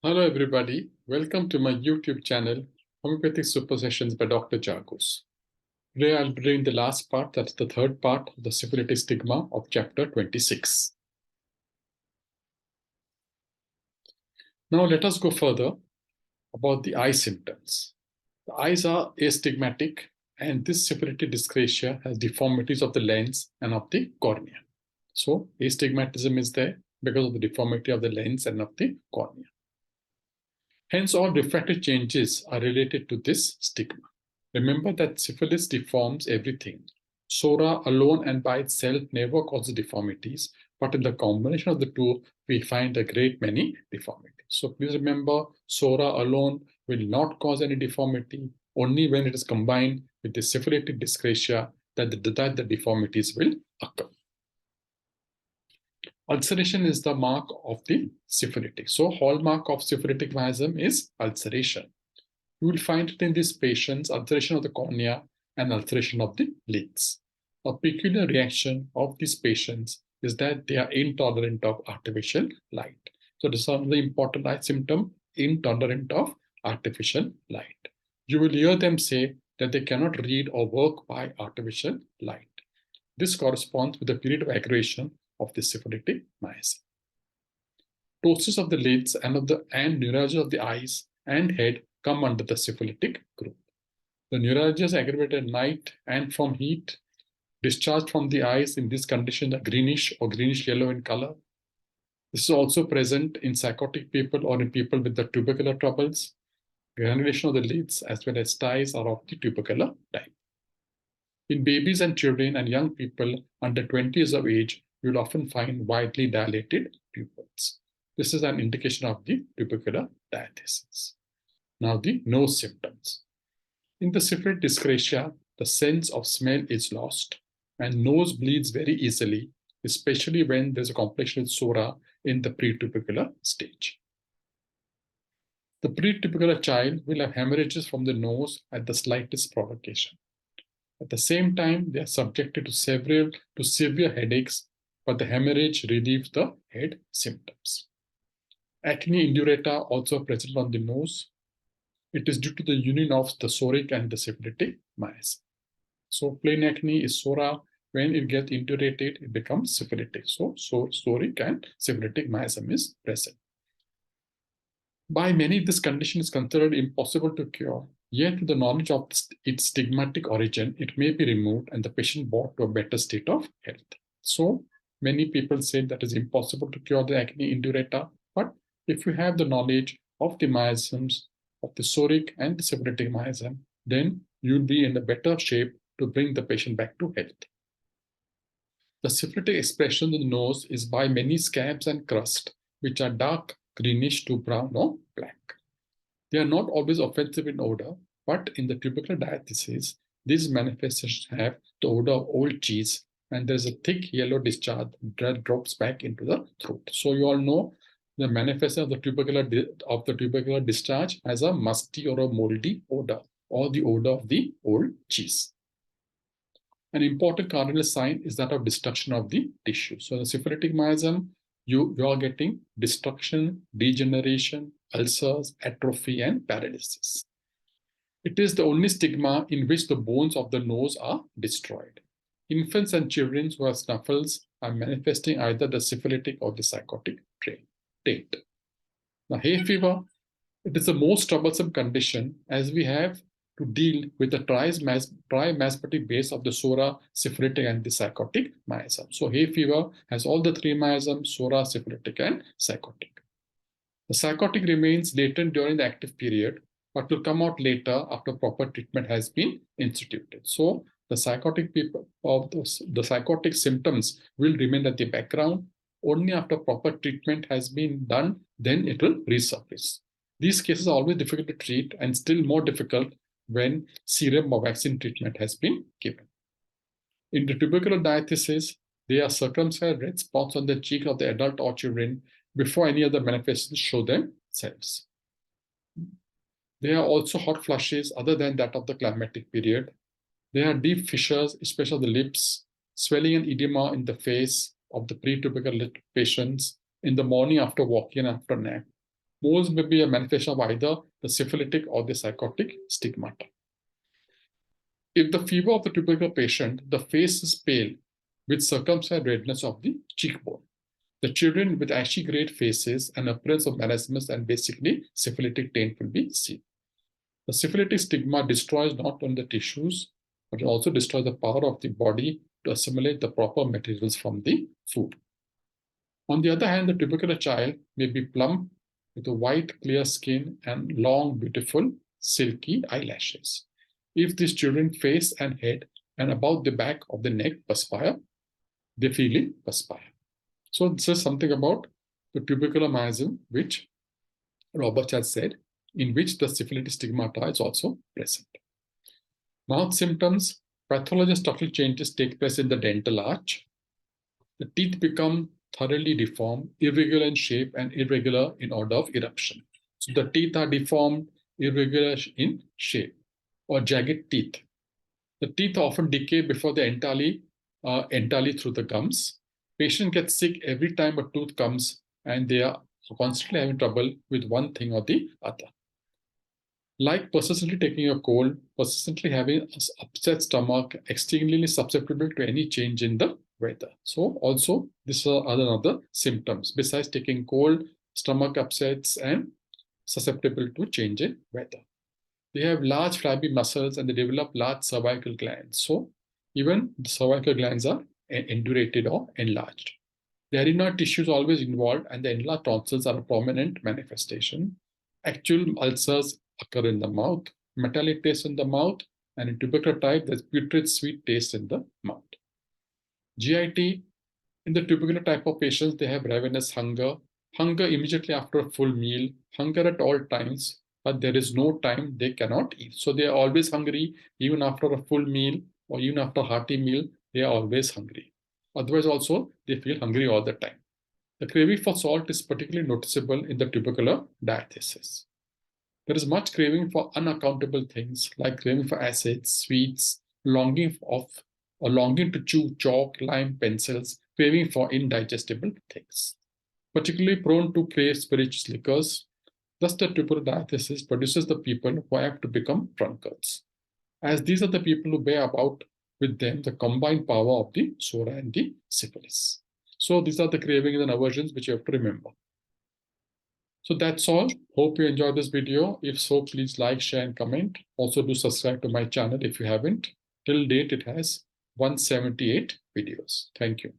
Hello everybody, welcome to my YouTube channel, Homeopathic Super Sessions by Dr. Jagose. Today I'll be doing the last part, that's the third part of the syphilitic stigma of chapter 26. Now let us go further about the eye symptoms. The eyes are astigmatic and this syphilitic dyscrasia has deformities of the lens and of the cornea. So astigmatism is there because of the deformity of the lens and of the cornea. Hence, all refractive changes are related to this stigma. Remember that syphilis deforms everything. Sora alone and by itself never causes deformities, but in the combination of the two, we find a great many deformities. So please remember, Sora alone will not cause any deformity, only when it is combined with the syphilitic dyscrasia that the deformities will occur. Ulceration is the mark of the syphilitic. So hallmark of syphilitic miasm is ulceration. You will find it in these patients, ulceration of the cornea and ulceration of the lids. A peculiar reaction of these patients is that they are intolerant of artificial light. So this is another important eye symptom, intolerant of artificial light. You will hear them say that they cannot read or work by artificial light. This corresponds with the period of aggravation of the syphilitic miasm. Ptosis of the lids and neuralgia of the eyes and head come under the syphilitic group. The neuralgias aggravated at night and from heat, discharge from the eyes in this condition are greenish or greenish yellow in color. This is also present in psychotic people or in people with the tubercular troubles. Granulation of the lids as well as styes are of the tubercular type. In babies and children and young people under 20 years of age, you will often find widely dilated pupils. This is an indication of the tubercular diathesis. Now the nose symptoms. In the syphilitic dyscrasia, the sense of smell is lost and nose bleeds very easily, especially when there's a complication with sora in the pre-tubercular stage. The pre-tubercular child will have hemorrhages from the nose at the slightest provocation. At the same time, they are subjected to severe headaches, but the hemorrhage relieves the head symptoms. Acne indurata also present on the nose. It is due to the union of the soric and the syphilitic miasm. So plain acne is sora. When it gets indurated, it becomes syphilitic. So soric and syphilitic miasm is present. By many, this condition is considered impossible to cure. Yet, with the knowledge of its stigmatic origin, it may be removed and the patient brought to a better state of health. So, many people say that it's impossible to cure the acne indurata, but if you have the knowledge of the miasms, of the soric and the syphilitic miasm, then you'll be in a better shape to bring the patient back to health. The syphilitic expression in the nose is by many scabs and crust, which are dark greenish to brown or black. They are not always offensive in odor, but in the tubercular diathesis, these manifestations have the odor of old cheese, and there's a thick yellow discharge that drops back into the throat. So you all know the manifestation of the tubercular discharge as a musty or a moldy odor, or the odor of the old cheese. An important cardinal sign is that of destruction of the tissue. So the syphilitic miasm, you are getting destruction, degeneration, ulcers, atrophy, and paralysis. It is the only stigma in which the bones of the nose are destroyed. Infants and children who have snuffles are manifesting either the syphilitic or the psychotic taint. Now, hay fever, it is the most troublesome condition as we have to deal with the trimasmatic base of the sora, syphilitic, and the psychotic miasm. So hay fever has all the three miasms, sora, syphilitic, and psychotic. The psychotic remains latent during the active period, but will come out later after proper treatment has been instituted. So the psychotic symptoms will remain at the background. Only after proper treatment has been done, then it will resurface. These cases are always difficult to treat and still more difficult when serum or vaccine treatment has been given. In the tubercular diathesis, there are circumscribed red spots on the cheek of the adult or children before any other manifestations show themselves. There are also hot flushes other than that of the climatic period. There are deep fissures, especially of the lips, swelling and edema in the face of the pre-tubercular patients in the morning after walking and after nap. Moles may be a manifestation of either the syphilitic or the psychotic stigmata. If the fever of the tubercular patient, the face is pale with circumscribed redness of the cheekbone. The children with ashy grey faces and appearance of marasmus and basically syphilitic taint will be seen. The syphilitic stigma destroys not only the tissues, but it also destroys the power of the body to assimilate the proper materials from the food. On the other hand, the tubercular child may be plump with a white, clear skin and long, beautiful, silky eyelashes. If these children face and head and about the back of the neck perspire, they freely perspire. So this is something about the tubercular miasm, which Robert has said, in which the syphilitic stigmata is also present. Mouth symptoms, pathological structural changes take place in the dental arch. The teeth become thoroughly deformed, irregular in shape, and irregular in order of eruption. So the teeth are deformed, irregular in shape, or jagged teeth. The teeth often decay before they entirely through the gums. Patient gets sick every time a tooth comes, and they are constantly having trouble with one thing or the other. Like persistently taking a cold, persistently having an upset stomach, extremely susceptible to any change in the weather. So also, these are other symptoms. Besides taking cold, stomach upsets, and susceptible to change in weather. They have large flabby muscles and they develop large cervical glands. So even the cervical glands are indurated or enlarged. The adenoid tissue is always involved and the enlarged tonsils are a prominent manifestation. Actual ulcers occur in the mouth, metallic taste in the mouth, and in tubercular type, there's putrid sweet taste in the mouth. GIT, in the tubercular type of patients, they have ravenous hunger, hunger immediately after a full meal, hunger at all times, but there is no time they cannot eat. So they are always hungry, even after a full meal or even after a hearty meal, they are always hungry. Otherwise also, they feel hungry all the time. The craving for salt is particularly noticeable in the tubercular diathesis. There is much craving for unaccountable things like craving for acids, sweets, longing to chew chalk, lime, pencils, craving for indigestible things. Particularly prone to crave spirituous liquors. Thus, the tubercular diathesis produces the people who have to become drunkards, as these are the people who bear about with them the combined power of the sora and the syphilis. So these are the cravings and aversions which you have to remember. So that's all. Hope you enjoyed this video. If so, please like, share, and comment. Also do subscribe to my channel if you haven't. Till date, it has 178 videos. Thank you.